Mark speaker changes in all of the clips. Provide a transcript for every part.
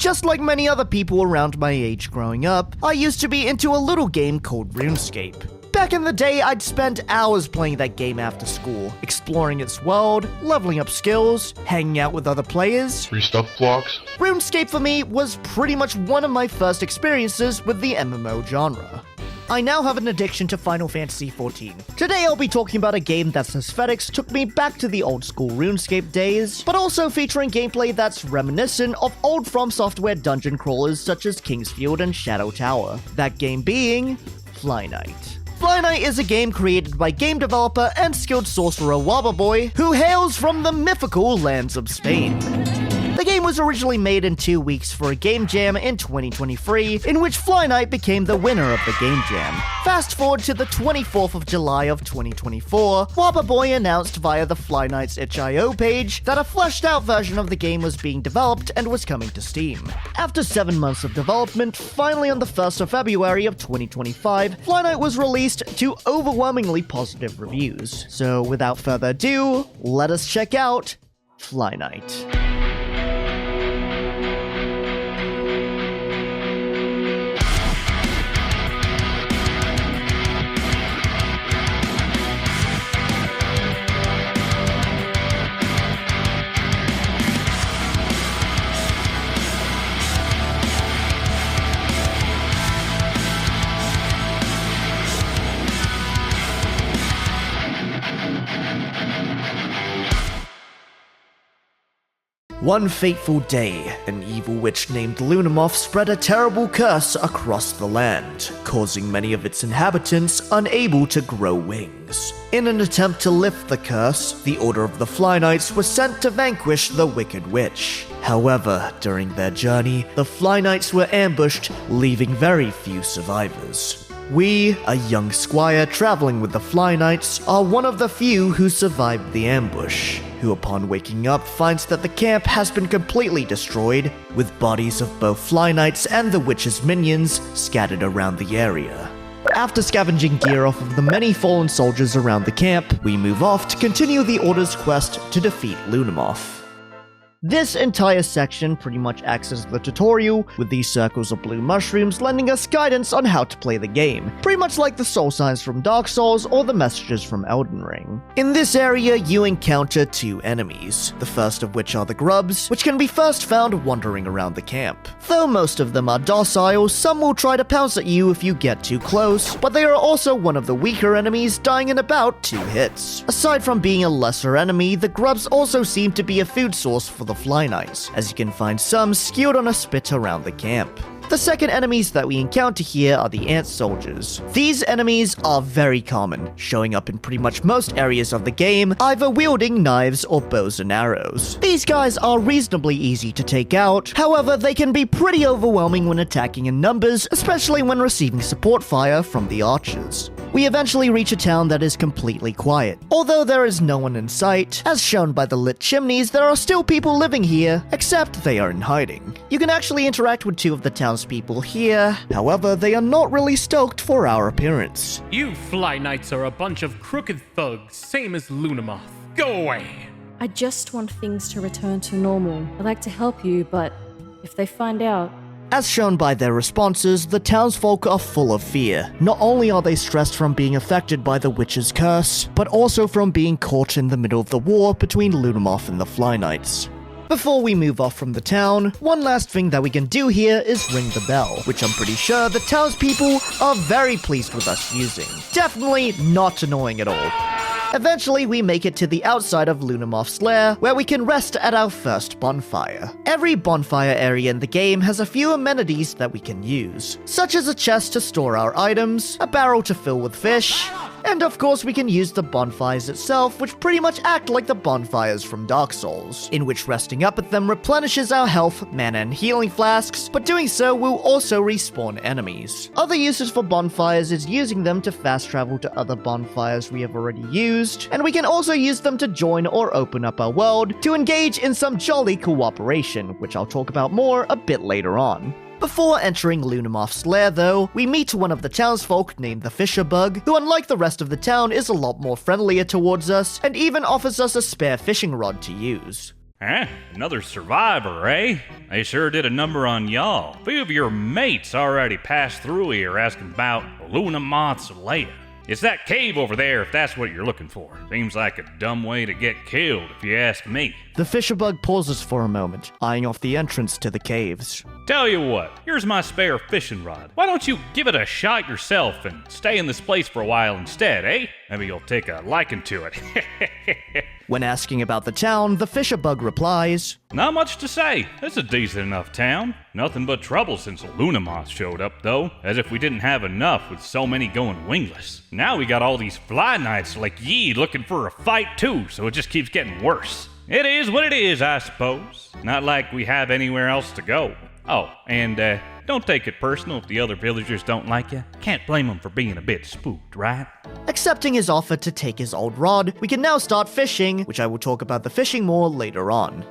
Speaker 1: Just like many other people around my age growing up, I used to be into a little game called RuneScape. Back in the day, I'd spend hours playing that game after school, exploring its world, leveling up skills, hanging out with other players.
Speaker 2: Free stuff blocks.
Speaker 1: RuneScape for me was pretty much one of my first experiences with the MMO genre. I now have an addiction to Final Fantasy XIV. Today I'll be talking about a game that's aesthetics took me back to the old school RuneScape days, but also featuring gameplay that's reminiscent of old FromSoftware dungeon crawlers such as Kingsfield and Shadow Tower. That game being Flyknight. Flyknight is a game created by game developer and skilled sorcerer Wobberboy, who hails from the mythical lands of Spain. The game was originally made in 2 weeks for a game jam in 2023, in which Flyknight became the winner of the game jam. Fast forward to the 24th of July of 2024, Wobberboy announced via the Flyknight's itch.io page that a fleshed out version of the game was being developed and was coming to Steam. After 7 months of development, finally on the 1st of February of 2025, Flyknight was released to overwhelmingly positive reviews. So without further ado, let us check out Flyknight. One fateful day, an evil witch named Lunamoth spread a terrible curse across the land, causing many of its inhabitants unable to grow wings. In an attempt to lift the curse, the Order of the Flyknights was sent to vanquish the wicked witch. However, during their journey, the Flyknights were ambushed, leaving very few survivors. We, a young squire traveling with the Flyknights, are one of the few who survived the ambush, who upon waking up finds that the camp has been completely destroyed, with bodies of both Flyknights and the witch's minions scattered around the area. After scavenging gear off of the many fallen soldiers around the camp, we move off to continue the Order's quest to defeat Lunamoth. This entire section pretty much acts as the tutorial, with these circles of blue mushrooms lending us guidance on how to play the game, pretty much like the soul signs from Dark Souls or the messages from Elden Ring. In this area, you encounter 2 enemies, the first of which are the grubs, which can be first found wandering around the camp. Though most of them are docile, some will try to pounce at you if you get too close, but they are also one of the weaker enemies, dying in about 2 hits. Aside from being a lesser enemy, the grubs also seem to be a food source for the Flyknights, as you can find some skewered on a spit around the camp. The second enemies that we encounter here are the ant soldiers. These enemies are very common, showing up in pretty much most areas of the game, either wielding knives or bows and arrows. These guys are reasonably easy to take out, however they can be pretty overwhelming when attacking in numbers, especially when receiving support fire from the archers. We eventually reach a town that is completely quiet. Although there is no one in sight, as shown by the lit chimneys, there are still people living here, except they are in hiding. You can actually interact with 2 of the townspeople here, however they are not really stoked for our appearance.
Speaker 3: You Flyknights are a bunch of crooked thugs, same as Lunamoth. Go away!
Speaker 4: I just want things to return to normal. I'd like to help you, but if they find out...
Speaker 1: As shown by their responses, the townsfolk are full of fear. Not only are they stressed from being affected by the witch's curse, but also from being caught in the middle of the war between Lunamoth and the Flyknights. Before we move off from the town, one last thing that we can do here is ring the bell, which I'm pretty sure the townspeople are very pleased with us using. Definitely not annoying at all. Eventually, we make it to the outside of Lunamoth's lair, where we can rest at our first bonfire. Every bonfire area in the game has a few amenities that we can use, such as a chest to store our items, a barrel to fill with fish, and of course we can use the bonfires itself, which pretty much act like the bonfires from Dark Souls, in which resting up at them replenishes our health, mana, and healing flasks, but doing so will also respawn enemies. Other uses for bonfires is using them to fast travel to other bonfires we have already used, and we can also use them to join or open up our world to engage in some jolly cooperation, which I'll talk about more a bit later on. Before entering Lunamoth's lair though, we meet one of the townsfolk named the Fisherbug, who unlike the rest of the town is a lot more friendlier towards us, and even offers us a spare fishing rod to use.
Speaker 2: Huh? Another survivor, eh? They sure did a number on y'all. A few of your mates already passed through here asking about Lunamoth's lair. It's that cave over there if that's what you're looking for. Seems like a dumb way to get killed if you ask me.
Speaker 1: The Fisherbug pauses for a moment, eyeing off the entrance to the caves.
Speaker 2: Tell you what, here's my spare fishing rod. Why don't you give it a shot yourself and stay in this place for a while instead, eh? Maybe you'll take a liking to it.
Speaker 1: When asking about the town, the Fisherbug replies,
Speaker 2: Not much to say. It's a decent enough town. Nothing but trouble since Lunamoth showed up, though. As if we didn't have enough with so many going wingless. Now we got all these Flyknights like ye looking for a fight too, so it just keeps getting worse. It is what it is, I suppose. Not like we have anywhere else to go. Oh, and don't take it personal if the other villagers don't like you. Can't blame them for being a bit spooked, right?
Speaker 1: Accepting his offer to take his old rod, we can now start fishing, which I will talk about the fishing more later on.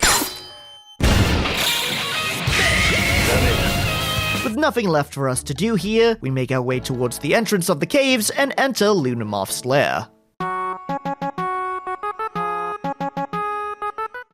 Speaker 1: With nothing left for us to do here, we make our way towards the entrance of the caves and enter Lunamoth's lair.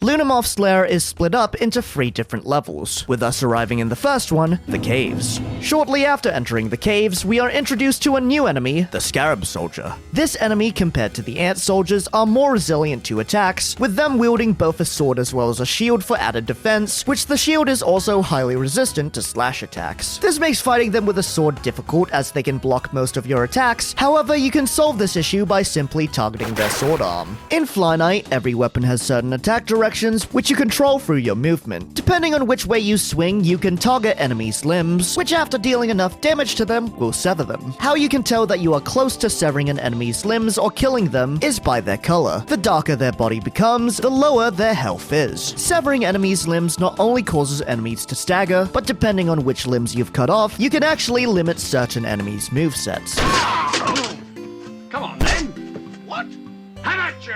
Speaker 1: Lunamoth's lair is split up into 3 different levels, with us arriving in the first one, the caves. Shortly after entering the caves, we are introduced to a new enemy, the Scarab Soldier. This enemy, compared to the Ant Soldiers, are more resilient to attacks, with them wielding both a sword as well as a shield for added defense, which the shield is also highly resistant to slash attacks. This makes fighting them with a sword difficult as they can block most of your attacks, however you can solve this issue by simply targeting their sword arm. In Flyknight, every weapon has certain attack directions which you control through your movement. Depending on which way you swing, you can target enemies' limbs, which after dealing enough damage to them, will sever them. How you can tell that you are close to severing an enemy's limbs or killing them is by their color. The darker their body becomes, the lower their health is. Severing enemies' limbs not only causes enemies to stagger, but depending on which limbs you've cut off, you can actually limit certain enemies' movesets.
Speaker 5: Come on then! What? How about you?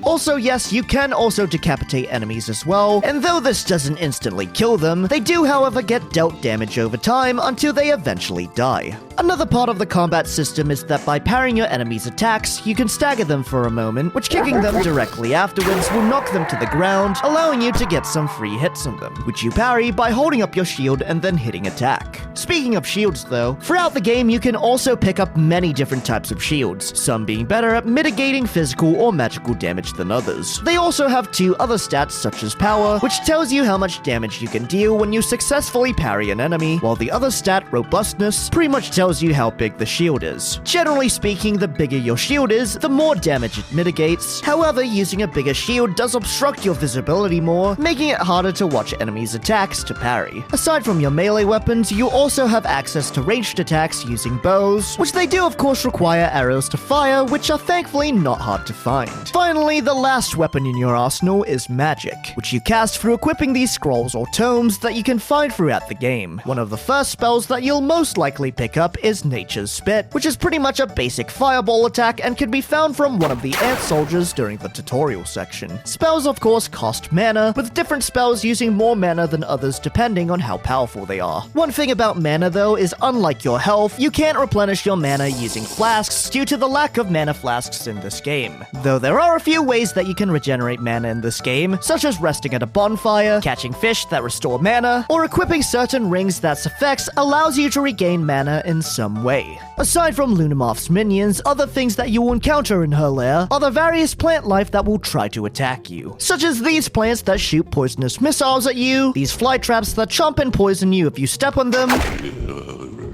Speaker 1: Also, yes, you can also decapitate enemies as well, and though this doesn't instantly kill them, they do however get dealt damage over time until they eventually die. Another part of the combat system is that by parrying your enemies' attacks, you can stagger them for a moment, which kicking them directly afterwards will knock them to the ground, allowing you to get some free hits on them, which you parry by holding up your shield and then hitting attack. Speaking of shields though, throughout the game you can also pick up many different types of shields, some being better at mitigating physical or magical damage than others. They also have 2 other stats such as power, which tells you how much damage you can deal when you successfully parry an enemy, while the other stat, robustness, pretty much tells you how big the shield is. Generally speaking, the bigger your shield is, the more damage it mitigates. However, using a bigger shield does obstruct your visibility more, making it harder to watch enemies' attacks to parry. Aside from your melee weapons, you also have access to ranged attacks using bows, which they do of course require arrows to fire, which are thankfully not hard to find. Finally, the last weapon in your arsenal is magic, which you cast through equipping these scrolls or tomes that you can find throughout the game. One of the first spells that you'll most likely pick up is Nature's Spit, which is pretty much a basic fireball attack and can be found from one of the ant soldiers during the tutorial section. Spells of course cost mana, with different spells using more mana than others depending on how powerful they are. One thing about mana though is unlike your health, you can't replenish your mana using flasks due to the lack of mana flasks in this game. Though there are a few ways that you can regenerate mana in this game, such as resting at a bonfire, catching fish that restore mana, or equipping certain rings that's effects allows you to regain mana in some way. Aside from Lunamoth's minions, other things that you will encounter in her lair are the various plant life that will try to attack you, such as these plants that shoot poisonous missiles at you, these fly traps that chomp and poison you if you step on them,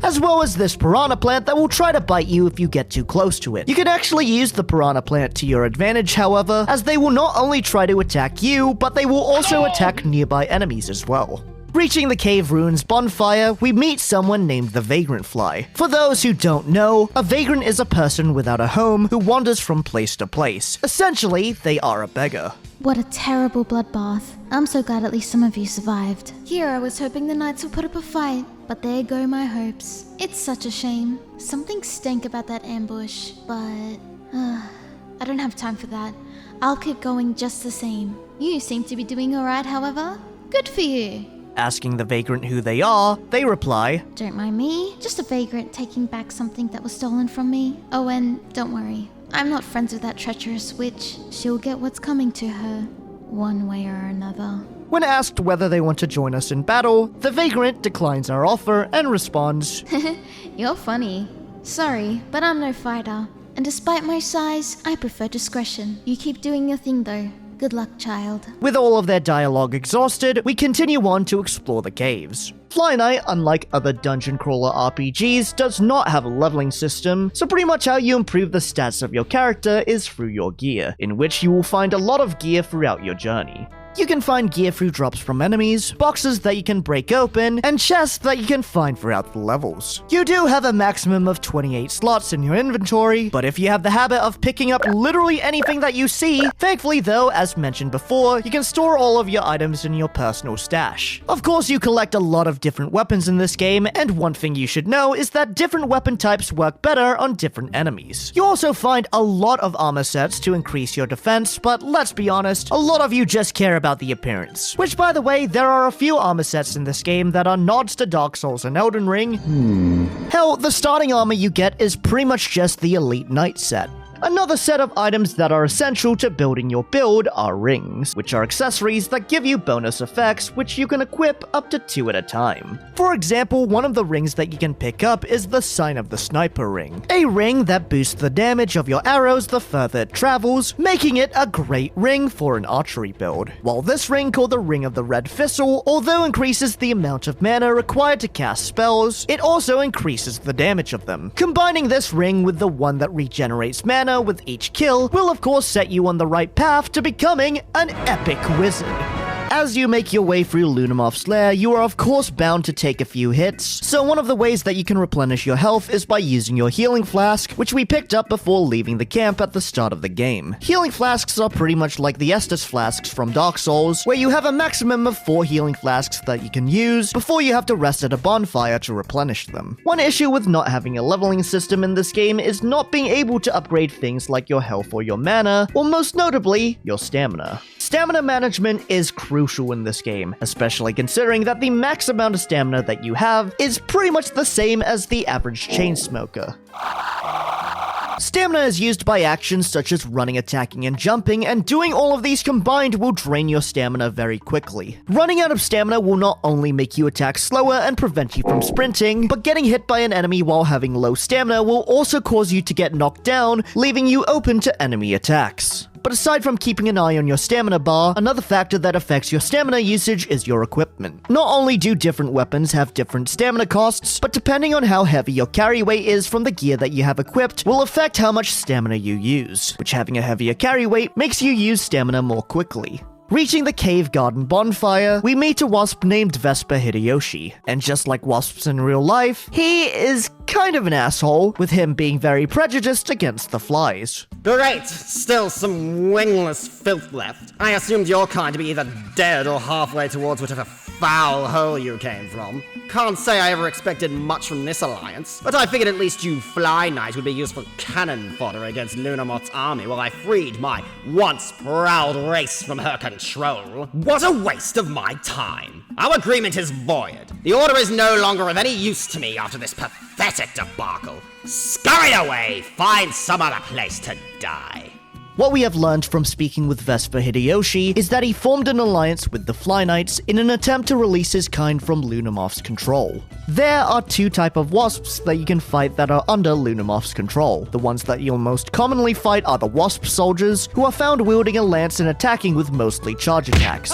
Speaker 1: as well as this piranha plant that will try to bite you if you get too close to it. You can actually use the piranha plant to your advantage, however, as they will not only try to attack you, but they will also attack nearby enemies as well. Reaching the cave ruins bonfire, we meet someone named the Vagrant Fly. For those who don't know, a vagrant is a person without a home who wanders from place to place. Essentially, they are a beggar.
Speaker 6: What a terrible bloodbath. I'm so glad at least some of you survived. Here I was hoping the knights would put up a fight, but there go my hopes. It's such a shame. Something stank about that ambush, but I don't have time for that. I'll keep going just the same. You seem to be doing alright, however. Good for you.
Speaker 1: Asking the vagrant who they are, they reply,
Speaker 6: Don't mind me, just a vagrant taking back something that was stolen from me. Oh, and don't worry, I'm not friends with that treacherous witch. She'll get what's coming to her. one way or another.
Speaker 1: When asked whether they want to join us in battle, the Vagrant declines our offer and responds,
Speaker 6: You're funny. Sorry, but I'm no fighter. And despite my size, I prefer discretion. You keep doing your thing though. Good luck, child.
Speaker 1: With all of their dialogue exhausted, we continue on to explore the caves. Flyknight, unlike other dungeon crawler RPGs, does not have a leveling system, so pretty much how you improve the stats of your character is through your gear, in which you will find a lot of gear throughout your journey. You can find gear through drops from enemies, boxes that you can break open, and chests that you can find throughout the levels. You do have a maximum of 28 slots in your inventory, but if you have the habit of picking up literally anything that you see, thankfully though, as mentioned before, you can store all of your items in your personal stash. Of course, you collect a lot of different weapons in this game, and one thing you should know is that different weapon types work better on different enemies. You also find a lot of armor sets to increase your defense, but let's be honest, a lot of you just care about the appearance. Which, by the way, there are a few armor sets in this game that are nods to Dark Souls and Elden Ring. Hell, the starting armor you get is pretty much just the Elite Knight set. Another set of items that are essential to building your build are rings, which are accessories that give you bonus effects which you can equip up to 2 at a time. For example, one of the rings that you can pick up is the Sign of the Sniper ring, a ring that boosts the damage of your arrows the further it travels, making it a great ring for an archery build. While this ring, called the Ring of the Red Thistle, although increases the amount of mana required to cast spells, it also increases the damage of them. Combining this ring with the one that regenerates mana with each kill will of course set you on the right path to becoming an epic wizard. As you make your way through Lunamoth's lair, you are of course bound to take a few hits, so one of the ways that you can replenish your health is by using your healing flask, which we picked up before leaving the camp at the start of the game. Healing flasks are pretty much like the Estus flasks from Dark Souls, where you have a maximum of 4 healing flasks that you can use before you have to rest at a bonfire to replenish them. One issue with not having a leveling system in this game is not being able to upgrade things like your health or your mana, or most notably, your stamina. Stamina management is crucial in this game, especially considering that the max amount of stamina that you have is pretty much the same as the average chain smoker. Stamina is used by actions such as running, attacking, and jumping, and doing all of these combined will drain your stamina very quickly. Running out of stamina will not only make you attack slower and prevent you from sprinting, but getting hit by an enemy while having low stamina will also cause you to get knocked down, leaving you open to enemy attacks. But aside from keeping an eye on your stamina bar, another factor that affects your stamina usage is your equipment. Not only do different weapons have different stamina costs, but depending on how heavy your carry weight is from the gear that you have equipped will affect how much stamina you use, which having a heavier carry weight makes you use stamina more quickly. Reaching the cave garden bonfire, we meet a wasp named Hideyoshi, and just like wasps in real life, he is kind of an asshole, with him being very prejudiced against the flies.
Speaker 7: Great! Still some wingless filth left. I assumed your kind to be either dead or halfway towards whatever foul hole you came from. Can't say I ever expected much from this alliance, but I figured at least you Flyknight would be useful cannon fodder against Lunamoth's army while I freed my once proud race from her control. What a waste of my time! Our agreement is void. The order is no longer of any use to me after this pathetic debacle. Scurry away! Find some other place to die.
Speaker 1: What we have learned from speaking with Hideyoshi is that he formed an alliance with the Flyknights in an attempt to release his kind from Lunamoth's control. There are 2 types of wasps that you can fight that are under Lunamoth's control. The ones that you'll most commonly fight are the wasp soldiers, who are found wielding a lance and attacking with mostly charge attacks.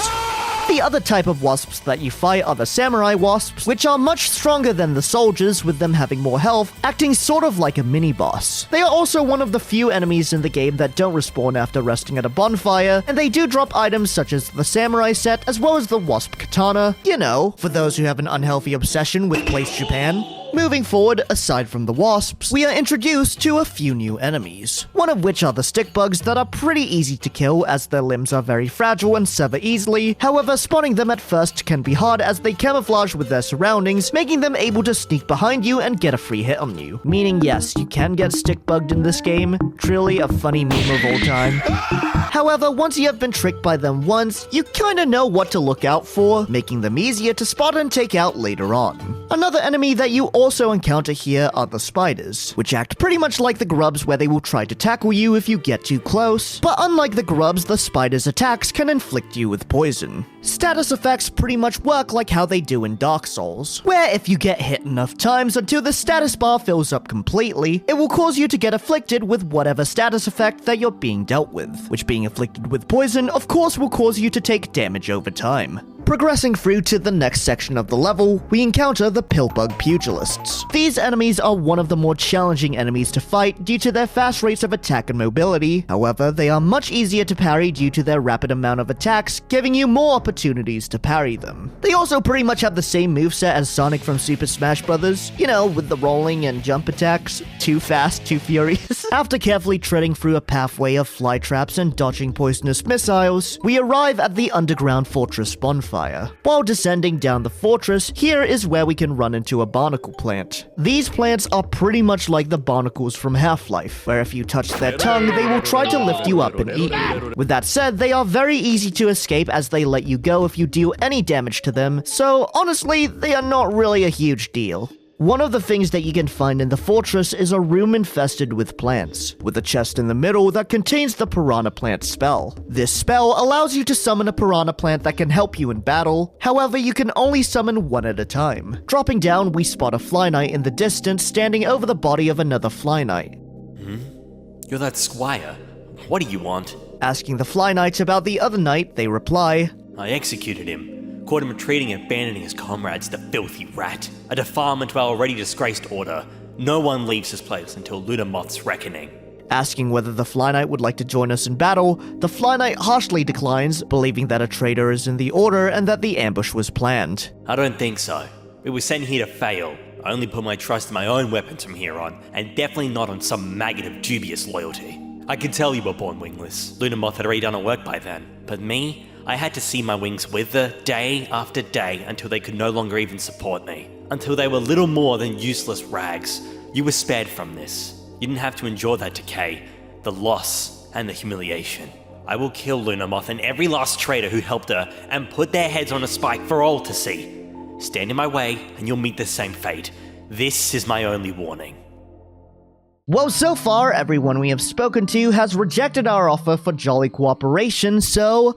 Speaker 1: The other type of wasps that you fight are the samurai wasps, which are much stronger than the soldiers, with them having more health, acting sort of like a mini-boss. They are also one of the few enemies in the game that don't respawn after resting at a bonfire, and they do drop items such as the samurai set, as well as the wasp katana, you know, for those who have an unhealthy obsession with Place Japan. Moving forward, aside from the wasps, we are introduced to a few new enemies, one of which are the stick bugs that are pretty easy to kill as their limbs are very fragile and sever easily. However, spotting them at first can be hard as they camouflage with their surroundings, making them able to sneak behind you and get a free hit on you. Meaning, yes, you can get stick bugged in this game, truly a funny meme of all time. However, once you have been tricked by them once, you kinda know what to look out for, making them easier to spot and take out later on. Another enemy that you also encounter here are the spiders, which act pretty much like the grubs where they will try to tackle you if you get too close, but unlike the grubs, the spiders' attacks can inflict you with poison. Status effects pretty much work like how they do in Dark Souls, where if you get hit enough times until the status bar fills up completely, it will cause you to get afflicted with whatever status effect that you're being dealt with, which being afflicted with poison of course will cause you to take damage over time. Progressing through to the next section of the level, we encounter the Fisherbug Pugilists. These enemies are one of the more challenging enemies to fight due to their fast rates of attack and mobility. However, they are much easier to parry due to their rapid amount of attacks, giving you more opportunities to parry them. They also pretty much have the same moveset as Sonic from Super Smash Bros., you know, with the rolling and jump attacks. Too fast, too furious. After carefully treading through a pathway of fly traps and dodging poisonous missiles, we arrive at the underground fortress bonfire. While descending down the fortress, here is where we can run into a barnacle plant. These plants are pretty much like the barnacles from Half-Life, where if you touch their tongue, they will try to lift you up and eat you. With that said, they are very easy to escape as they let you go if you do any damage to them, so honestly, they are not really a huge deal. One of the things that you can find in the fortress is a room infested with plants, with a chest in the middle that contains the piranha plant spell. This spell allows you to summon a piranha plant that can help you in battle, however you can only summon one at a time. Dropping down, we spot a Flyknight in the distance standing over the body of another Flyknight.
Speaker 8: You're that squire. What do you want?
Speaker 1: Asking the Flyknights about the other knight, they reply,
Speaker 8: I executed him. Caught him retreating and abandoning his comrades, the filthy rat. A defilement to our already disgraced order. No one leaves this place until Lunamoth's reckoning.
Speaker 1: Asking whether the Flyknight would like to join us in battle, the Flyknight harshly declines, believing that a traitor is in the order and that the ambush was planned.
Speaker 8: I don't think so. We were sent here to fail. I only put my trust in my own weapons from here on, and definitely not on some maggot of dubious loyalty. I could tell you were born wingless. Lunamoth had already done her work by then. But me? I had to see my wings wither day after day until they could no longer even support me. Until they were little more than useless rags. You were spared from this. You didn't have to endure that decay, the loss, and the humiliation. I will kill Lunamoth and every last traitor who helped her and put their heads on a spike for all to see. Stand in my way and you'll meet the same fate. This is my only warning.
Speaker 1: Well, so far, everyone we have spoken to has rejected our offer for jolly cooperation, so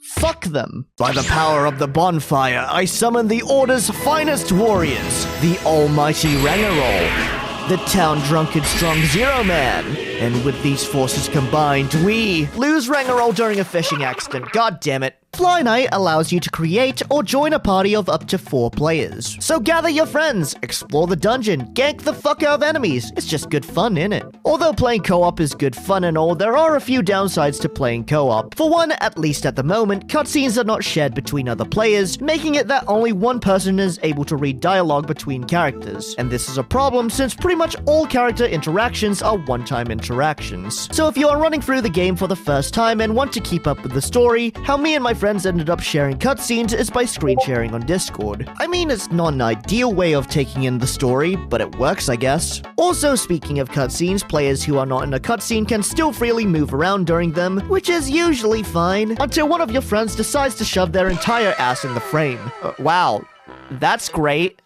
Speaker 1: fuck them. By the power of the bonfire, I summon the Order's finest warriors, the almighty Rangarol, the town drunken strong Zero Man. And with these forces combined, we lose Rangarol during a fishing accident, god damn it. Flyknight allows you to create or join a party of up to 4 players. So gather your friends, explore the dungeon, gank the fuck out of enemies. It's just good fun, innit? Although playing co-op is good fun and all, there are a few downsides to playing co-op. For one, at least at the moment, cutscenes are not shared between other players, making it that only one person is able to read dialogue between characters. And this is a problem since pretty much all character interactions are one-time interactions. So if you are running through the game for the first time and want to keep up with the story, how me and my friends ended up sharing cutscenes is by screen sharing on Discord. I mean, it's not an ideal way of taking in the story, but it works, I guess. Also, speaking of cutscenes, players who are not in a cutscene can still freely move around during them, which is usually fine, until one of your friends decides to shove their entire ass in the frame. Wow, that's great.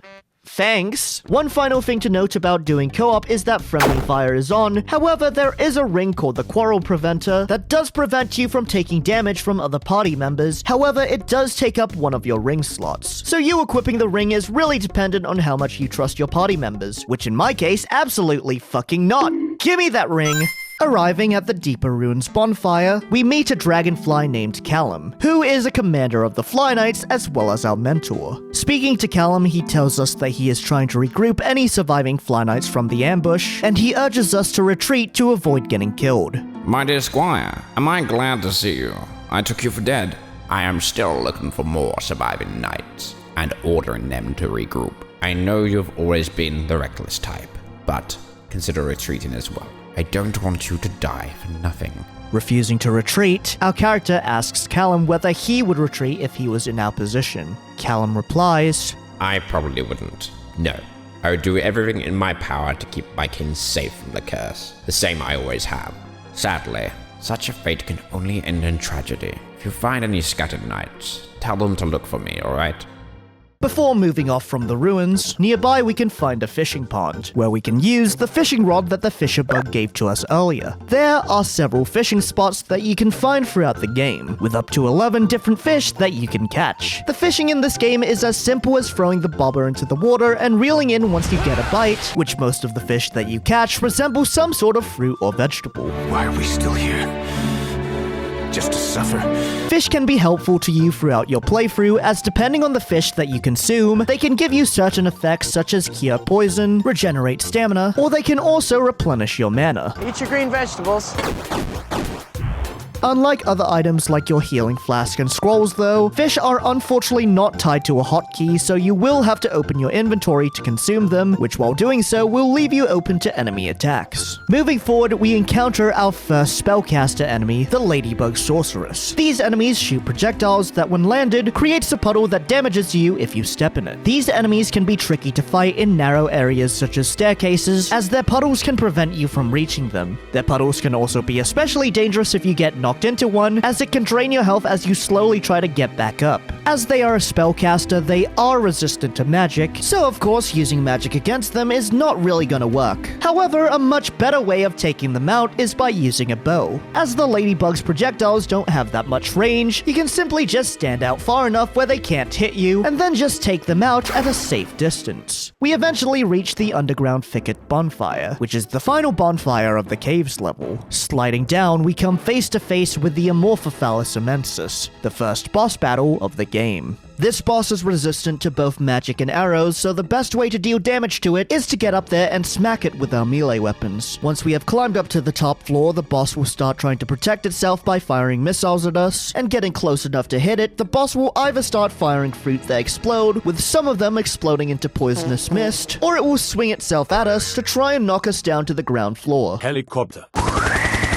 Speaker 1: Thanks. One final thing to note about doing co-op is that friendly fire is on. However, there is a ring called the Quarrel Preventer that does prevent you from taking damage from other party members. However, it does take up one of your ring slots. So you equipping the ring is really dependent on how much you trust your party members, which in my case, absolutely fucking not. Give me that ring. Arriving at the Deeper Ruins bonfire, we meet a dragonfly named Kalim, who is a commander of the Flyknights as well as our mentor. Speaking to Kalim, he tells us that he is trying to regroup any surviving Flyknights from the ambush, and he urges us to retreat to avoid getting killed.
Speaker 9: My dear squire, am I glad to see you? I took you for dead. I am still looking for more surviving knights, and ordering them to regroup. I know you've always been the reckless type, but consider retreating as well. I don't want you to die for nothing.
Speaker 1: Refusing to retreat, our character asks Kalim whether he would retreat if he was in our position. Kalim replies,
Speaker 9: I probably wouldn't. No. I would do everything in my power to keep my kin safe from the curse. The same I always have. Sadly, such a fate can only end in tragedy. If you find any scattered knights, tell them to look for me, alright?
Speaker 1: Before moving off from the ruins, nearby we can find a fishing pond, where we can use the fishing rod that the Fisherbug gave to us earlier. There are several fishing spots that you can find throughout the game, with up to 11 different fish that you can catch. The fishing in this game is as simple as throwing the bobber into the water and reeling in once you get a bite, which most of the fish that you catch resemble some sort of fruit or vegetable.
Speaker 10: Why are we still here? Just to suffer?
Speaker 1: Fish can be helpful to you throughout your playthrough, as depending on the fish that you consume, they can give you certain effects such as cure poison, regenerate stamina, or they can also replenish your mana.
Speaker 11: Eat your green vegetables.
Speaker 1: Unlike other items like your healing flask and scrolls though, fish are unfortunately not tied to a hotkey, so you will have to open your inventory to consume them, which while doing so will leave you open to enemy attacks. Moving forward, we encounter our first spellcaster enemy, the Ladybug Sorceress. These enemies shoot projectiles that when landed, creates a puddle that damages you if you step in it. These enemies can be tricky to fight in narrow areas such as staircases, as their puddles can prevent you from reaching them. Their puddles can also be especially dangerous if you get knocked into one, as it can drain your health as you slowly try to get back up. As they are a spellcaster, they are resistant to magic, so of course using magic against them is not really gonna work. However, a much better way of taking them out is by using a bow. As the Ladybug's projectiles don't have that much range, you can simply just stand out far enough where they can't hit you, and then just take them out at a safe distance. We eventually reach the underground thicket bonfire, which is the final bonfire of the caves level. Sliding down, we come face to face with the Amorphophallus immensus, the first boss battle of the game. This boss is resistant to both magic and arrows, so the best way to deal damage to it is to get up there and smack it with our melee weapons. Once we have climbed up to the top floor, the boss will start trying to protect itself by firing missiles at us, and getting close enough to hit it, the boss will either start firing fruit that explode, with some of them exploding into poisonous mist, or it will swing itself at us to try and knock us down to the ground floor.
Speaker 10: Helicopter.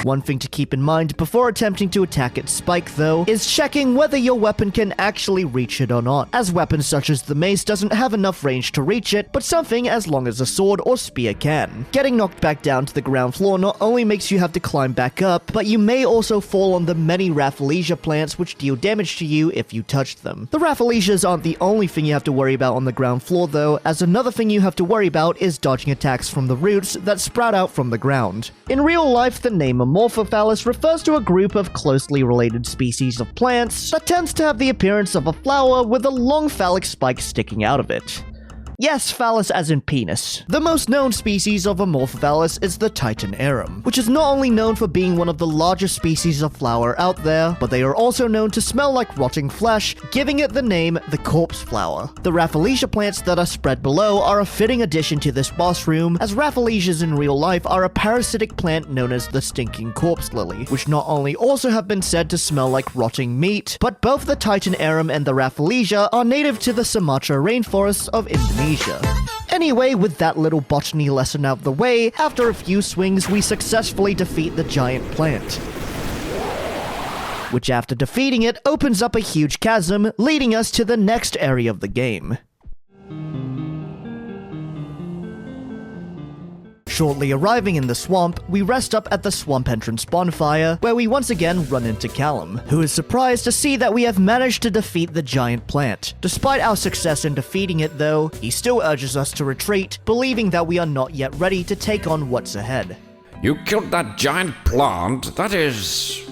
Speaker 1: One thing to keep in mind before attempting to attack its spike though, is checking whether your weapon can actually reach it or not, as weapons such as the mace doesn't have enough range to reach it, but something as long as a sword or spear can. Getting knocked back down to the ground floor not only makes you have to climb back up, but you may also fall on the many Rafflesia plants which deal damage to you if you touch them. The Rafflesias aren't the only thing you have to worry about on the ground floor though, as another thing you have to worry about is dodging attacks from the roots that sprout out from the ground. In real life, the name Amorphophallus refers to a group of closely related species of plants that tends to have the appearance of a flower with a long phallic spike sticking out of it. Yes, phallus as in penis. The most known species of Amorphophallus is the Titan arum, which is not only known for being one of the largest species of flower out there, but they are also known to smell like rotting flesh, giving it the name the corpse flower. The Rafflesia plants that are spread below are a fitting addition to this boss room, as Rafflesias in real life are a parasitic plant known as the stinking corpse lily, which not only also have been said to smell like rotting meat, but both the Titan arum and the Rafflesia are native to the Sumatra rainforests of Indonesia. Anyway, with that little botany lesson out the way, after a few swings we successfully defeat the giant plant, which after defeating it opens up a huge chasm, leading us to the next area of the game. Shortly arriving in the swamp, we rest up at the swamp entrance bonfire, where we once again run into Kalim, who is surprised to see that we have managed to defeat the giant plant. Despite our success in defeating it though, he still urges us to retreat, believing that we are not yet ready to take on what's ahead.
Speaker 9: You killed that giant plant? That is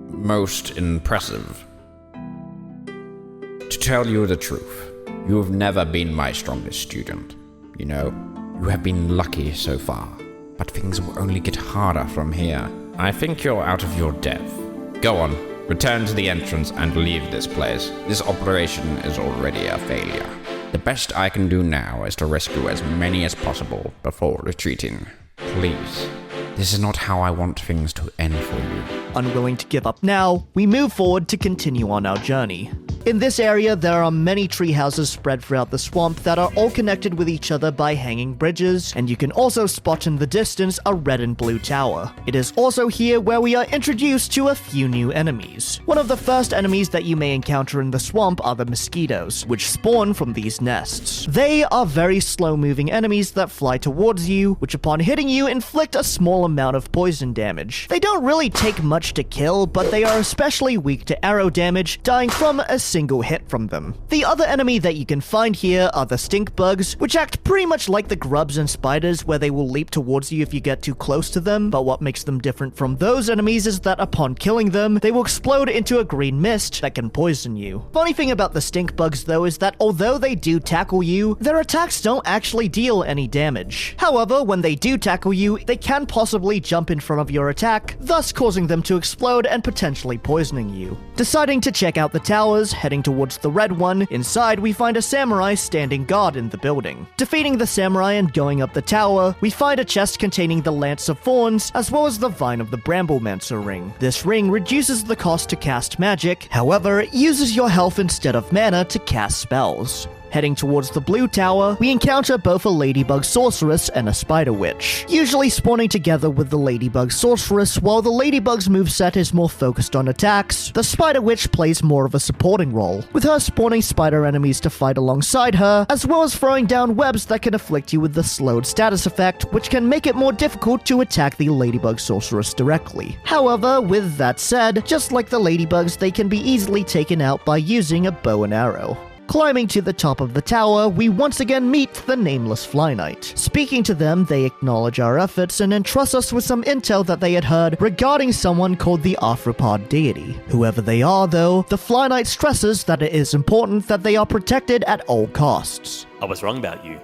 Speaker 9: most impressive. To tell you the truth, you have never been my strongest student, you know? You have been lucky so far, but things will only get harder from here. I think you're out of your depth. Go on, return to the entrance and leave this place. This operation is already a failure. The best I can do now is to rescue as many as possible before retreating. Please, this is not how I want things to end for you.
Speaker 1: Unwilling to give up now, we move forward to continue on our journey. In this area, there are many tree houses spread throughout the swamp that are all connected with each other by hanging bridges, and you can also spot in the distance a red and blue tower. It is also here where we are introduced to a few new enemies. One of the first enemies that you may encounter in the swamp are the mosquitoes, which spawn from these nests. They are very slow-moving enemies that fly towards you, which upon hitting you inflict a small amount of poison damage. They don't really take much to kill, but they are especially weak to arrow damage, dying from a single hit from them. The other enemy that you can find here are the stink bugs, which act pretty much like the grubs and spiders where they will leap towards you if you get too close to them, but what makes them different from those enemies is that upon killing them, they will explode into a green mist that can poison you. Funny thing about the stink bugs though is that although they do tackle you, their attacks don't actually deal any damage. However, when they do tackle you, they can possibly jump in front of your attack, thus causing them to explode and potentially poisoning you. Deciding to check out the towers, heading towards the red one, inside we find a samurai standing guard in the building. Defeating the samurai and going up the tower, we find a chest containing the Lance of Thorns, as well as the Vine of the Bramblemancer ring. This ring reduces the cost to cast magic, however, it uses your health instead of mana to cast spells. Heading towards the blue tower, we encounter both a ladybug sorceress and a spider witch, usually spawning together with the ladybug sorceress. While the ladybug's moveset is more focused on attacks, the spider witch plays more of a supporting role, with her spawning spider enemies to fight alongside her, as well as throwing down webs that can afflict you with the slowed status effect, which can make it more difficult to attack the ladybug sorceress directly. However, with that said, just like the ladybugs, they can be easily taken out by using a bow and arrow. Climbing to the top of the tower, we once again meet the Nameless Flyknight. Speaking to them, they acknowledge our efforts and entrust us with some intel that they had heard regarding someone called the Arthropod deity. Whoever they are, though, the Flyknight stresses that it is important that they are protected at all costs.
Speaker 8: I was wrong about you.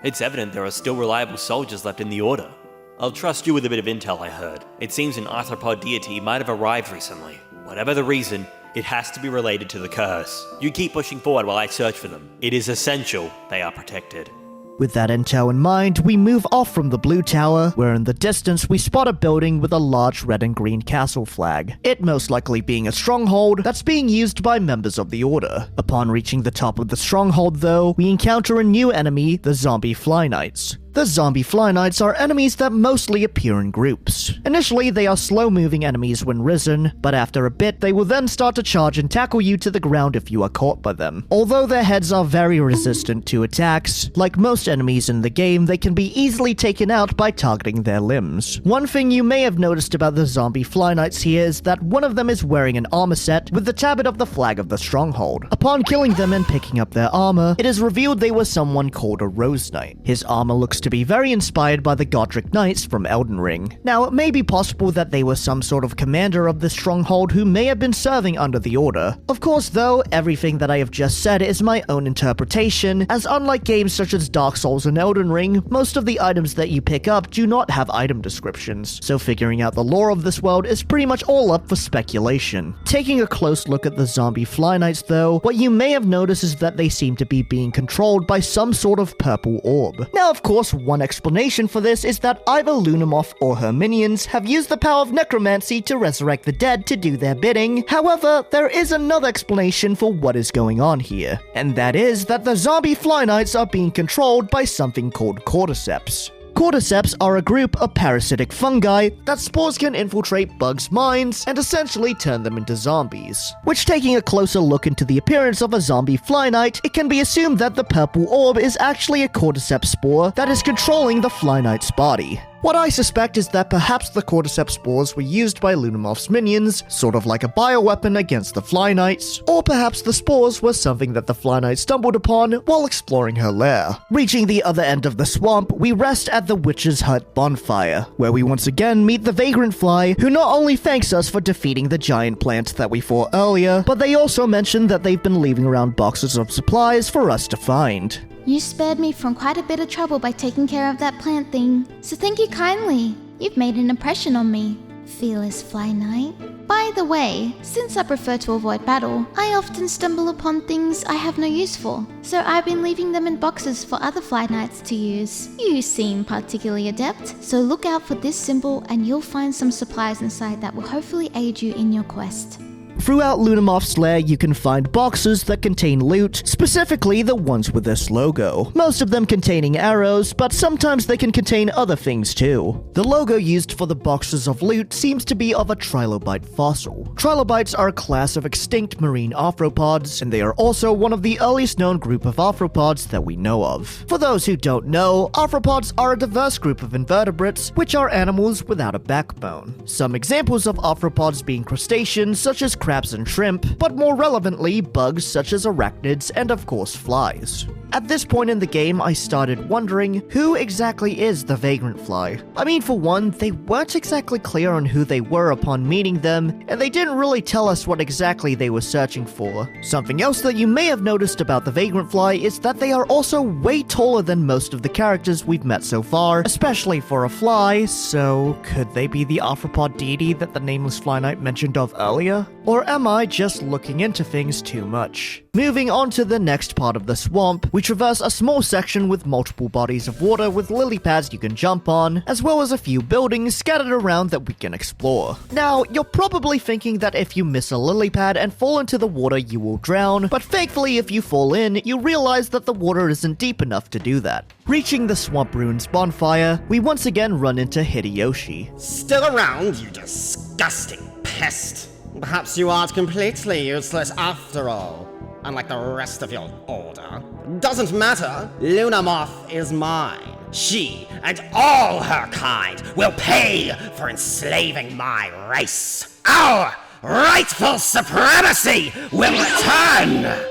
Speaker 8: It's evident there are still reliable soldiers left in the Order. I'll trust you with a bit of intel I heard. It seems an Arthropod deity might have arrived recently. Whatever the reason, it has to be related to the curse. You keep pushing forward while I search for them. It is essential they are protected.
Speaker 1: With that intel in mind, we move off from the blue tower, where in the distance we spot a building with a large red and green castle flag, it most likely being a stronghold that's being used by members of the Order. Upon reaching the top of the stronghold though, we encounter a new enemy, the zombie Flyknights. The zombie Flyknights are enemies that mostly appear in groups. Initially, they are slow-moving enemies when risen, but after a bit, they will then start to charge and tackle you to the ground if you are caught by them. Although their heads are very resistant to attacks, like most enemies in the game, they can be easily taken out by targeting their limbs. One thing you may have noticed about the zombie Flyknights here is that one of them is wearing an armor set with the tablet of the flag of the stronghold. Upon killing them and picking up their armor, it is revealed they were someone called a Rose Knight. His armor looks to be very inspired by the Godric Knights from Elden Ring. Now, it may be possible that they were some sort of commander of the stronghold who may have been serving under the Order. Of course, though, everything that I have just said is my own interpretation, as unlike games such as Dark Souls and Elden Ring, most of the items that you pick up do not have item descriptions, so figuring out the lore of this world is pretty much all up for speculation. Taking a close look at the zombie Flyknights though, what you may have noticed is that they seem to be being controlled by some sort of purple orb. Now, of course, one explanation for this is that either Lunamoth or her minions have used the power of necromancy to resurrect the dead to do their bidding. However, there is another explanation for what is going on here, and that is that the zombie Flyknights are being controlled by something called cordyceps. Cordyceps are a group of parasitic fungi that spores can infiltrate bugs' minds and essentially turn them into zombies. Which, taking a closer look into the appearance of a zombie Flyknight, it can be assumed that the purple orb is actually a cordyceps spore that is controlling the Flyknight's body. What I suspect is that perhaps the cordyceps spores were used by Lunamoth's minions, sort of like a bioweapon against the Flyknights, or perhaps the spores were something that the Flyknight stumbled upon while exploring her lair. Reaching the other end of the swamp, we rest at the Witch's Hut bonfire, where we once again meet the Vagrant Fly, who not only thanks us for defeating the giant plant that we fought earlier, but they also mention that they've been leaving around boxes of supplies for us to find.
Speaker 6: You spared me from quite a bit of trouble by taking care of that plant thing, so thank you kindly. You've made an impression on me, fearless Flyknight. By the way, since I prefer to avoid battle, I often stumble upon things I have no use for, so I've been leaving them in boxes for other Flyknights to use. You seem particularly adept, so look out for this symbol and you'll find some supplies inside that will hopefully aid you in your quest.
Speaker 1: Throughout Lunamoth's lair, you can find boxes that contain loot, specifically the ones with this logo. Most of them containing arrows, but sometimes they can contain other things too. The logo used for the boxes of loot seems to be of a trilobite fossil. Trilobites are a class of extinct marine arthropods, and they are also one of the earliest known group of arthropods that we know of. For those who don't know, arthropods are a diverse group of invertebrates, which are animals without a backbone. Some examples of arthropods being crustaceans, such as crabs and shrimp, but more relevantly, bugs such as arachnids and of course flies. At this point in the game, I started wondering, who exactly is the Vagrant Fly? I mean, for one, they weren't exactly clear on who they were upon meeting them, and they didn't really tell us what exactly they were searching for. Something else that you may have noticed about the Vagrant Fly is that they are also way taller than most of the characters we've met so far, especially for a fly, so could they be the arthropod deity that the Nameless Flyknight mentioned of earlier? Or am I just looking into things too much? Moving on to the next part of the swamp, we traverse a small section with multiple bodies of water with lily pads you can jump on, as well as a few buildings scattered around that we can explore. Now, you're probably thinking that if you miss a lily pad and fall into the water, you will drown, but thankfully if you fall in, you realize that the water isn't deep enough to do that. Reaching the Swamp Ruins bonfire, we once again run into Hideyoshi.
Speaker 7: Still around, you disgusting pest. Perhaps you aren't completely useless after all, unlike the rest of your order. Doesn't matter, Lunamoth is mine. She and all her kind will pay for enslaving my race. Our rightful supremacy will return!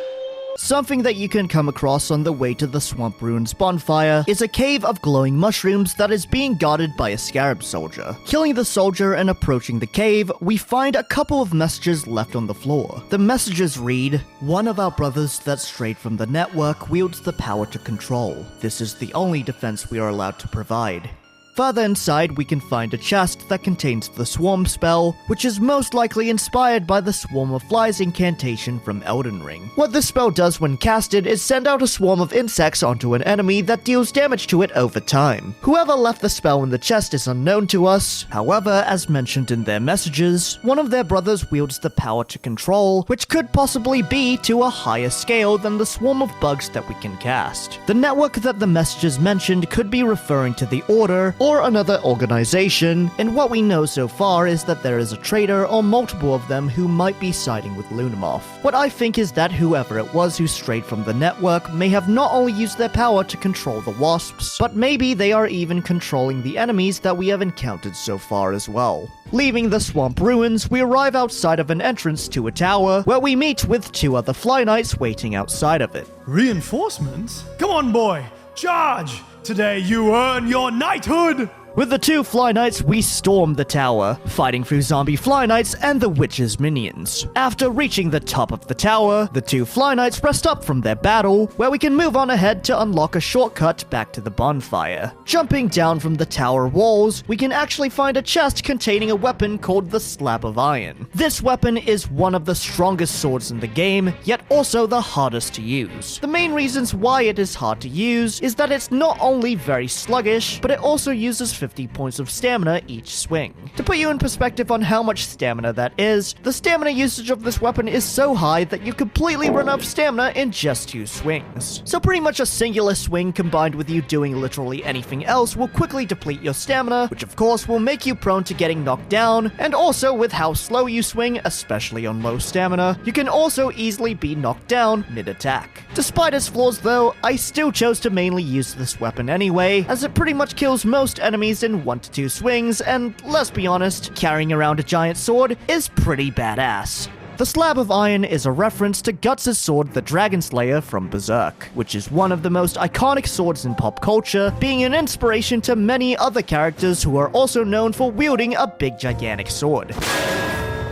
Speaker 1: Something that you can come across on the way to the Swamp Ruins bonfire is a cave of glowing mushrooms that is being guarded by a scarab soldier. Killing the soldier and approaching the cave, we find a couple of messages left on the floor. The messages read, "One of our brothers that strayed from the network wields the power to control. This is the only defense we are allowed to provide." Further inside, we can find a chest that contains the Swarm spell, which is most likely inspired by the Swarm of Flies incantation from Elden Ring. What this spell does when casted is send out a swarm of insects onto an enemy that deals damage to it over time. Whoever left the spell in the chest is unknown to us. However, as mentioned in their messages, one of their brothers wields the power to control, which could possibly be to a higher scale than the swarm of bugs that we can cast. The network that the messages mentioned could be referring to the Order, or another organization, and what we know so far is that there is a traitor or multiple of them who might be siding with Lunamoth. What I think is that whoever it was who strayed from the network may have not only used their power to control the wasps, but maybe they are even controlling the enemies that we have encountered so far as well. Leaving the Swamp Ruins, we arrive outside of an entrance to a tower, where we meet with two other Flyknights waiting outside of it.
Speaker 11: Reinforcements? Come on, boy! Charge! Today you earn your knighthood!
Speaker 1: With the two Flyknights, we storm the tower, fighting through zombie Flyknights and the witch's minions. After reaching the top of the tower, the two Flyknights rest up from their battle, where we can move on ahead to unlock a shortcut back to the bonfire. Jumping down from the tower walls, we can actually find a chest containing a weapon called the Slab of Iron. This weapon is one of the strongest swords in the game, yet also the hardest to use. The main reasons why it is hard to use is that it's not only very sluggish, but it also uses 50 points of stamina each swing. To put you in perspective on how much stamina that is, the stamina usage of this weapon is so high that you completely run out of stamina in just 2 swings. So pretty much a singular swing combined with you doing literally anything else will quickly deplete your stamina, which of course will make you prone to getting knocked down, and also with how slow you swing, especially on low stamina, you can also easily be knocked down mid-attack. Despite its flaws though, I still chose to mainly use this weapon anyway, as it pretty much kills most enemies in 1 to 2 swings, and let's be honest, carrying around a giant sword is pretty badass. The Slab of Iron is a reference to Guts' sword, the Dragon Slayer from Berserk, which is one of the most iconic swords in pop culture, being an inspiration to many other characters who are also known for wielding a big gigantic sword.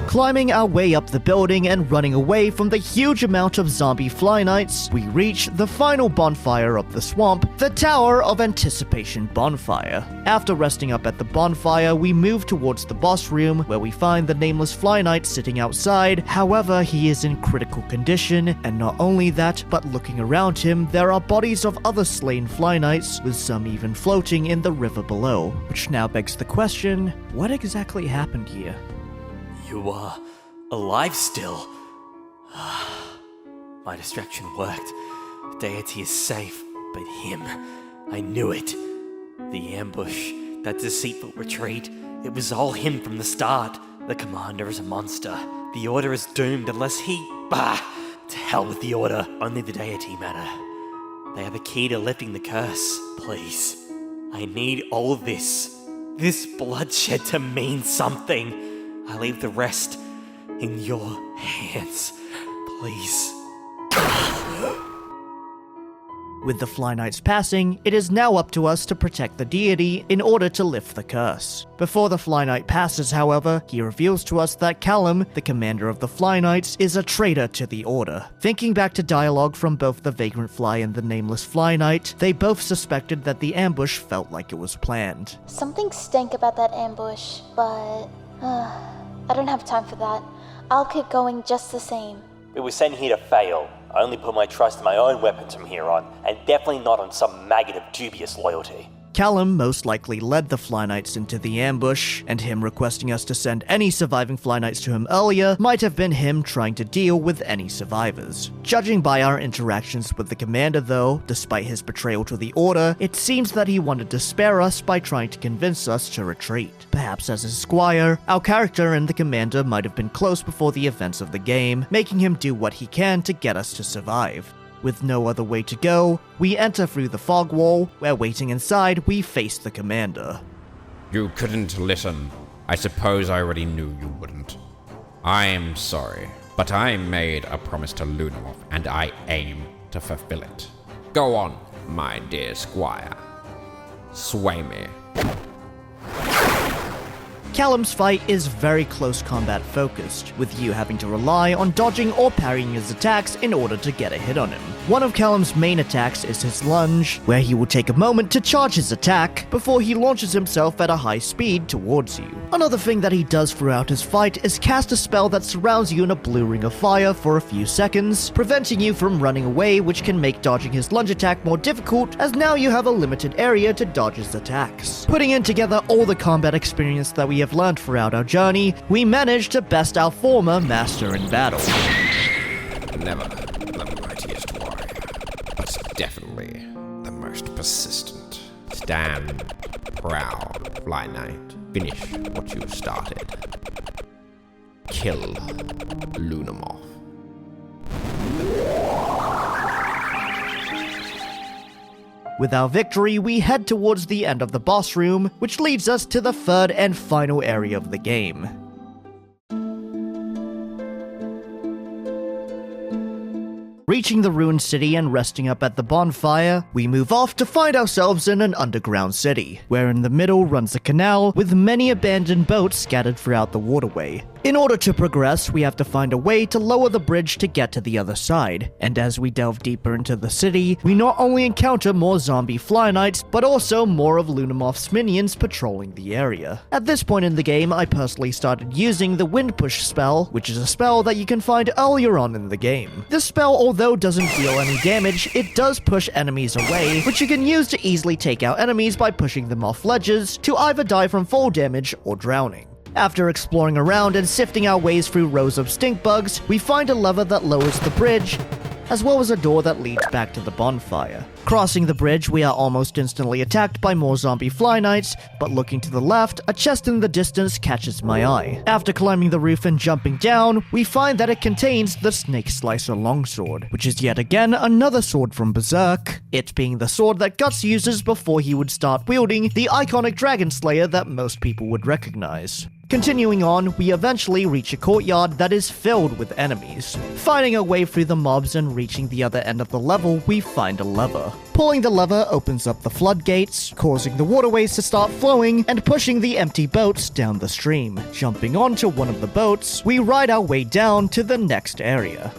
Speaker 1: Climbing our way up the building and running away from the huge amount of zombie Flyknights, we reach the final bonfire of the swamp, the Tower of Anticipation bonfire. After resting up at the bonfire, we move towards the boss room, where we find the Nameless Flyknight sitting outside. However, he is in critical condition, and not only that, but looking around him, there are bodies of other slain Flyknights, with some even floating in the river below. Which now begs the question, what exactly happened here?
Speaker 8: You are alive still. My distraction worked. Deity is safe, but him, I knew it. The ambush, that deceitful retreat, it was all him from the start. The commander is a monster. The Order is doomed unless he... To hell with the Order. Only the Deity matter. They are the key to lifting the curse. Please, I need all this bloodshed to mean something. I leave the rest in your hands, please.
Speaker 1: With the Flyknights passing, it is now up to us to protect the deity in order to lift the curse. Before the Flyknight passes, however, he reveals to us that Kalim, the commander of the Flyknights, is a traitor to the Order. Thinking back to dialogue from both the Vagrant Fly and the Nameless Flyknight, they both suspected that the ambush felt like it was planned.
Speaker 6: Something stank about that ambush, but I don't have time for that. I'll keep going just the same.
Speaker 8: We were sent here to fail. I only put my trust in my own weapons from here on, and definitely not on some maggot of dubious loyalty.
Speaker 1: Kalim most likely led the Flyknights into the ambush, and him requesting us to send any surviving Flyknights to him earlier might have been him trying to deal with any survivors. Judging by our interactions with the commander though, despite his betrayal to the Order, it seems that he wanted to spare us by trying to convince us to retreat. Perhaps as his squire, our character and the commander might have been close before the events of the game, making him do what he can to get us to survive. With no other way to go, we enter through the fog wall, where waiting inside, we face the commander.
Speaker 9: You couldn't listen. I suppose I already knew you wouldn't. I am sorry, but I made a promise to Lunamoth, and I aim to fulfill it. Go on, my dear squire. Sway me.
Speaker 1: Kalim's fight is very close combat focused, with you having to rely on dodging or parrying his attacks in order to get a hit on him. One of Kalim's main attacks is his lunge, where he will take a moment to charge his attack before he launches himself at a high speed towards you. Another thing that he does throughout his fight is cast a spell that surrounds you in a blue ring of fire for a few seconds, preventing you from running away, which can make dodging his lunge attack more difficult, as now you have a limited area to dodge his attacks. Putting in together all the combat experience that we have learned throughout our journey, we managed to best our former master in battle.
Speaker 9: Never the mightiest warrior, but definitely the most persistent. Stand proud, Flyknight. Finish what you started. Kill Lunamoth.
Speaker 1: With our victory, we head towards the end of the boss room, which leads us to the third and final area of the game. Reaching the ruined city and resting up at the bonfire, we move off to find ourselves in an underground city, where in the middle runs a canal with many abandoned boats scattered throughout the waterway. In order to progress, we have to find a way to lower the bridge to get to the other side, and as we delve deeper into the city, we not only encounter more zombie Flyknights, but also more of Lunamoth's minions patrolling the area. At this point in the game, I personally started using the Wind Push spell, which is a spell that you can find earlier on in the game. This spell, although doesn't deal any damage, it does push enemies away, which you can use to easily take out enemies by pushing them off ledges to either die from fall damage or drowning. After exploring around and sifting our ways through rows of stink bugs, we find a lever that lowers the bridge, as well as a door that leads back to the bonfire. Crossing the bridge, we are almost instantly attacked by more zombie Flyknights, but looking to the left, a chest in the distance catches my eye. After climbing the roof and jumping down, we find that it contains the Snake Slicer longsword, which is yet again another sword from Berserk, it being the sword that Guts uses before he would start wielding the iconic Dragon Slayer that most people would recognize. Continuing on, we eventually reach a courtyard that is filled with enemies. Finding our way through the mobs and reaching the other end of the level, we find a lever. Pulling the lever opens up the floodgates, causing the waterways to start flowing and pushing the empty boats down the stream. Jumping onto one of the boats, we ride our way down to the next area.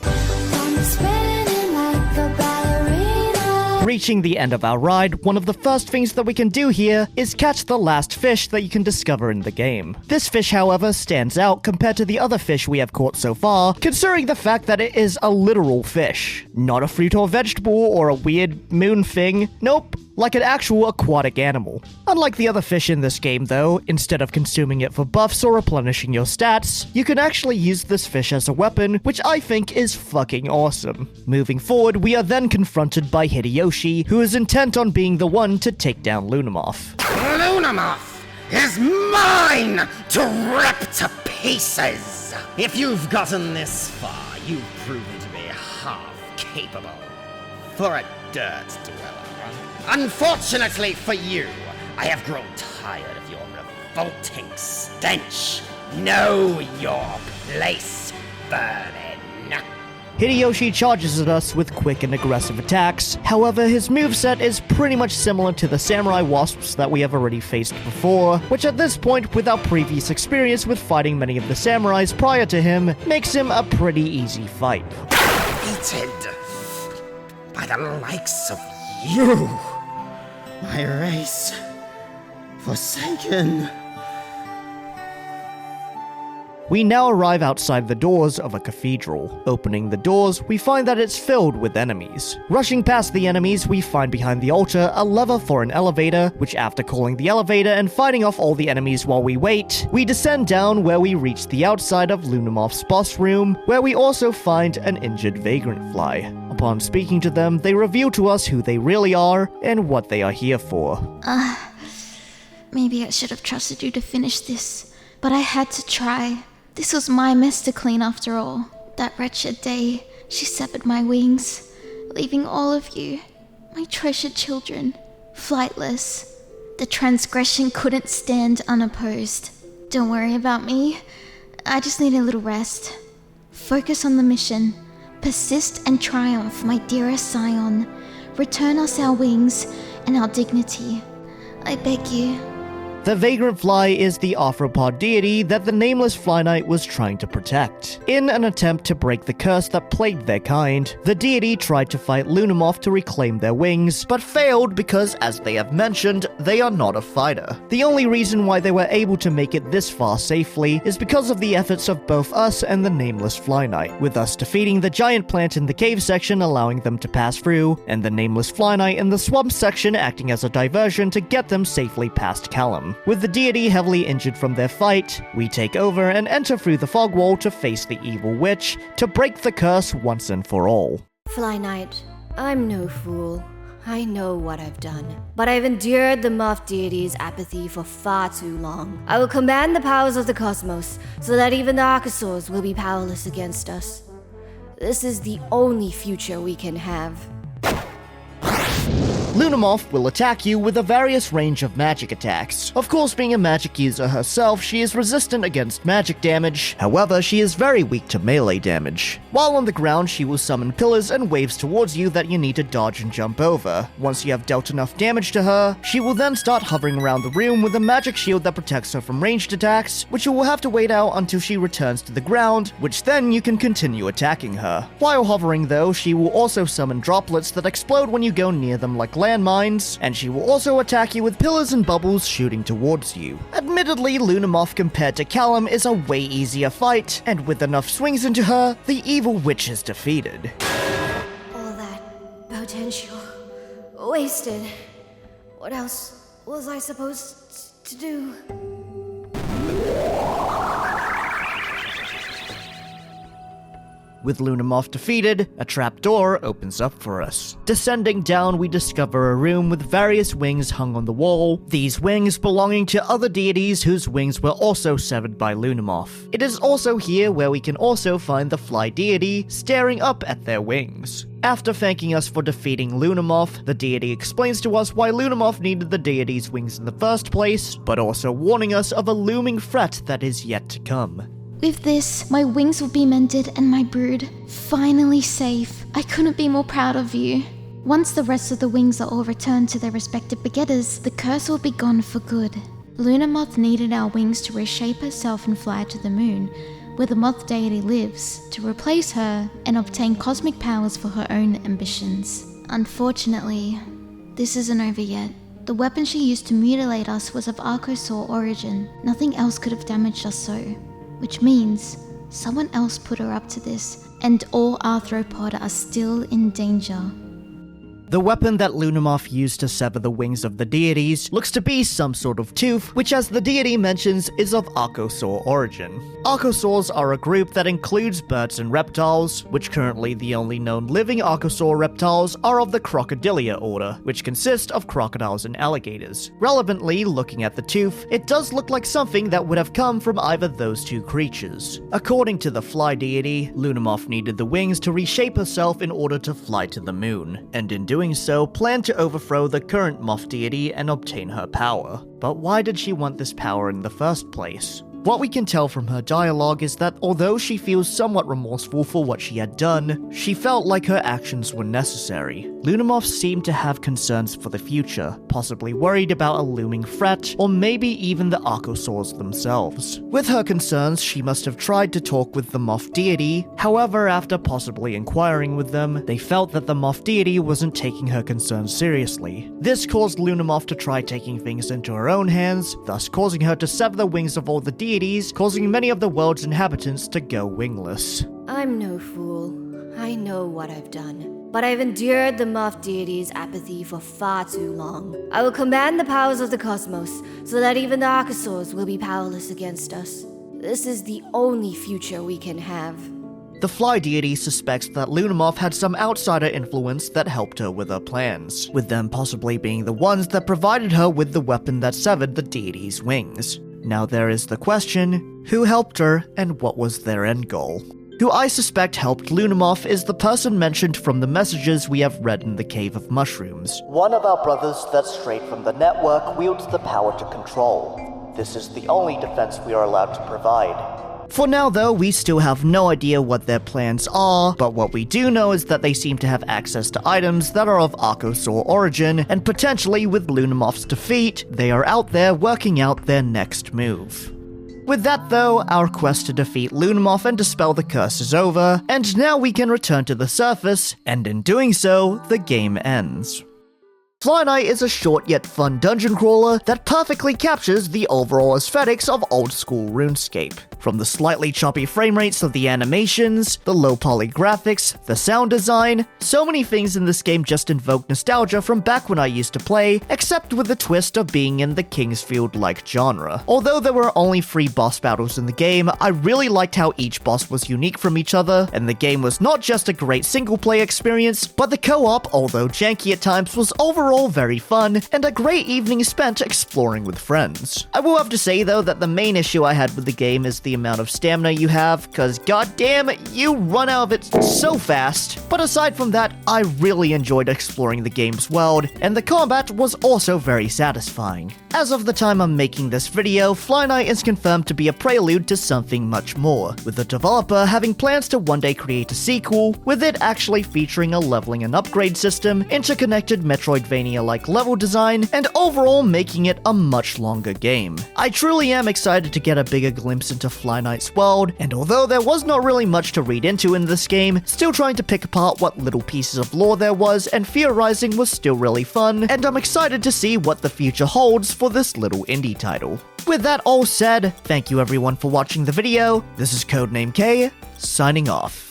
Speaker 1: Reaching the end of our ride, one of the first things that we can do here is catch the last fish that you can discover in the game. This fish, however, stands out compared to the other fish we have caught so far, considering the fact that it is a literal fish. Not a fruit or vegetable or a weird moon thing. Nope. Like an actual aquatic animal. Unlike the other fish in this game though, instead of consuming it for buffs or replenishing your stats, you can actually use this fish as a weapon, which I think is fucking awesome. Moving forward, we are then confronted by Hideyoshi, who is intent on being the one to take down Lunamoth.
Speaker 7: Lunamoth is mine to rip to pieces! If you've gotten this far, you've proven to be half capable for a dirt dweller. Unfortunately for you, I have grown tired of your revolting stench. Know your place, burning.
Speaker 1: Hideyoshi charges at us with quick and aggressive attacks. However, his moveset is pretty much similar to the samurai wasps that we have already faced before, which at this point, with our previous experience with fighting many of the samurais prior to him, makes him a pretty easy fight.
Speaker 7: Defeated by the likes of you, my race, forsaken.
Speaker 1: We now arrive outside the doors of a cathedral. Opening the doors, we find that it's filled with enemies. Rushing past the enemies, we find behind the altar a lever for an elevator, which after calling the elevator and fighting off all the enemies while we wait, we descend down where we reach the outside of Lunamoth's boss room, where we also find an injured Vagrant Fly. Upon speaking to them, they reveal to us who they really are and what they are here for.
Speaker 6: Maybe I should have trusted you to finish this, but I had to try. This was my mess to clean after all. That wretched day, she severed my wings, leaving all of you, my treasured children, flightless. The transgression couldn't stand unopposed. Don't worry about me. I just need a little rest. Focus on the mission. Persist and triumph, my dearest scion. Return us our wings and our dignity. I beg you.
Speaker 1: The Vagrant Fly is the arthropod deity that the Nameless Flyknight was trying to protect. In an attempt to break the curse that plagued their kind, the deity tried to fight Lunamoth to reclaim their wings, but failed because, as they have mentioned, they are not a fighter. The only reason why they were able to make it this far safely is because of the efforts of both us and the Nameless Flyknight, with us defeating the giant plant in the cave section allowing them to pass through, and the Nameless Flyknight in the swamp section acting as a diversion to get them safely past Kalim. With the deity heavily injured from their fight, we take over and enter through the fog wall to face the evil witch to break the curse once and for all.
Speaker 12: Flyknight, I'm no fool. I know what I've done. But I've endured the moth deity's apathy for far too long. I will command the powers of the cosmos so that even the archosaurs will be powerless against us. This is the only future we can have.
Speaker 1: Lunamoth will attack you with a various range of magic attacks. Of course, being a magic user herself, she is resistant against magic damage. However, she is very weak to melee damage. While on the ground, she will summon pillars and waves towards you that you need to dodge and jump over. Once you have dealt enough damage to her, she will then start hovering around the room with a magic shield that protects her from ranged attacks, which you will have to wait out until she returns to the ground, which then you can continue attacking her. While hovering though, she will also summon droplets that explode when you go near them like landmines, and she will also attack you with pillars and bubbles shooting towards you. Admittedly, Lunamoth compared to Kalim is a way easier fight, and with enough swings into her, the evil witch is defeated.
Speaker 12: All that potential wasted. What else was I supposed to do?
Speaker 1: With Lunamoth defeated, a trapdoor opens up for us. Descending down, we discover a room with various wings hung on the wall, these wings belonging to other deities whose wings were also severed by Lunamoth. It is also here where we can also find the fly deity staring up at their wings. After thanking us for defeating Lunamoth, the deity explains to us why Lunamoth needed the deity's wings in the first place, but also warning us of a looming threat that is yet to come.
Speaker 6: With this, my wings will be mended and my brood finally safe. I couldn't be more proud of you. Once the rest of the wings are all returned to their respective begetters, the curse will be gone for good. Lunamoth needed our wings to reshape herself and fly to the moon, where the moth deity lives, to replace her and obtain cosmic powers for her own ambitions. Unfortunately, this isn't over yet. The weapon she used to mutilate us was of archosaur origin. Nothing else could have damaged us so. Which means someone else put her up to this, and all arthropod are still in danger.
Speaker 1: The weapon that Lunamoth used to sever the wings of the deities looks to be some sort of tooth, which as the deity mentions is of archosaur origin. Archosaurs are a group that includes birds and reptiles, which currently the only known living archosaur reptiles are of the Crocodilia order, which consist of crocodiles and alligators. Relevantly, looking at the tooth, it does look like something that would have come from either those two creatures. According to the fly deity, Lunamoth needed the wings to reshape herself in order to fly to the moon, and in doing so, planned to overthrow the current moth deity and obtain her power. But why did she want this power in the first place? What we can tell from her dialogue is that although she feels somewhat remorseful for what she had done, she felt like her actions were necessary. Lunamoth seemed to have concerns for the future, possibly worried about a looming threat, or maybe even the Archosaurs themselves. With her concerns, she must have tried to talk with the Moth deity. However, after possibly inquiring with them, they felt that the Moth deity wasn't taking her concerns seriously. This caused Lunamoth to try taking things into her own hands, thus causing her to sever the wings of all the deities, causing many of the world's inhabitants to go wingless.
Speaker 12: I'm no fool. I know what I've done. But I've endured the Moth deity's apathy for far too long. I will command the powers of the cosmos, so that even the Archosaurs will be powerless against us. This is the only future we can have.
Speaker 1: The Fly deity suspects that Lunamoth had some outsider influence that helped her with her plans, with them possibly being the ones that provided her with the weapon that severed the deity's wings. Now there is the question, who helped her and what was their end goal? Who I suspect helped Lunamoth is the person mentioned from the messages we have read in the Cave of Mushrooms.
Speaker 13: One of our brothers that's straight from the network wields the power to control. This is the only defense we are allowed to provide.
Speaker 1: For now though, we still have no idea what their plans are, but what we do know is that they seem to have access to items that are of Archosaur origin, and potentially with Lunamoth's defeat, they are out there working out their next move. With that though, our quest to defeat Lunamoth and dispel the curse is over, and now we can return to the surface, and in doing so, the game ends. Flyknight is a short yet fun dungeon crawler that perfectly captures the overall aesthetics of old school RuneScape. From the slightly choppy frame rates of the animations, the low poly graphics, the sound design, so many things in this game just invoke nostalgia from back when I used to play, except with the twist of being in the Kingsfield-like genre. Although there were only 3 boss battles in the game, I really liked how each boss was unique from each other, and the game was not just a great single-player experience, but the co-op, although janky at times, was overall very fun, and a great evening spent exploring with friends. I will have to say though that the main issue I had with the game is the amount of stamina you have, cause goddamn, you run out of it so fast. But aside from that, I really enjoyed exploring the game's world, and the combat was also very satisfying. As of the time I'm making this video, Flyknight is confirmed to be a prelude to something much more, with the developer having plans to one day create a sequel, with it actually featuring a leveling and upgrade system, interconnected Metroidvania-like level design, and overall making it a much longer game. I truly am excited to get a bigger glimpse into Flyknight's world, and although there was not really much to read into in this game, still trying to pick apart what little pieces of lore there was and theorizing was still really fun, and I'm excited to see what the future holds for this little indie title. With that all said, thank you everyone for watching the video. This is Codename K, signing off.